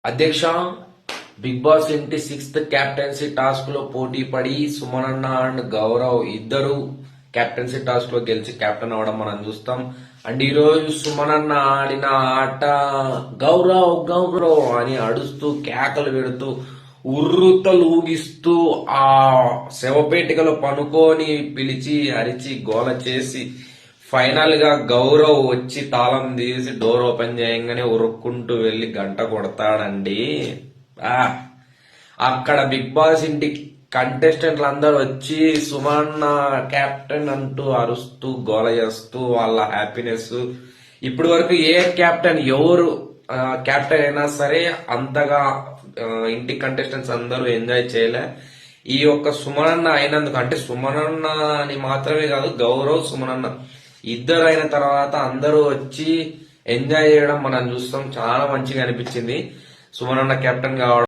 అధ్యక్ష, big boss ఇంటి 6th captaincy task లో పోటీ పడి సుమనన్న అండ్ గౌరవ్ ఇద్దరు క్యాప్టెన్సీ టాస్క్ లో గెలిచి కెప్టెన్ అవడం మనం చూస్తాం. అండ్ ఈ రోజు సుమనన్న ఆడిన ఆట గౌరవ్ గౌరవ్ అని అడుస్తూ కేకలు పెడుతూ ఉర్రుతలు ఊగిస్తూ ఆ శవపేటికలో పనుకొని పిలిచి అరిచి గోల చేసి ఫైనల్ గా గౌరవ్ వచ్చి తాళం తీసి డోర్ ఓపెన్ చేయగానే ఉరుక్కుంటూ వెళ్లి గంట కొడతాడండి. అక్కడ బిగ్ బాస్ ఇంటి కంటెస్టెంట్లు అందరూ వచ్చి సుమన్న కెప్టెన్ అంటూ అరుస్తూ గోల చేస్తూ వాళ్ళ హ్యాపీనెస్ ఇప్పటి వరకు ఏ కెప్టెన్ ఎవరు కెప్టెన్ అయినా సరే అంతగా ఇంటి కంటెస్టెంట్స్ అందరూ ఎంజాయ్ చేయలే. ఈ యొక్క సుమనన్న అయినందుకు, అంటే సుమనన్న అని మాత్రమే కాదు, గౌరవ్ సుమనన్న ఇద్దరు అయిన తర్వాత అందరూ వచ్చి ఎంజాయ్ చేయడం మనం చూస్తాం. చాలా మంచిగా అనిపించింది సుమనన్న కెప్టెన్ కావడం.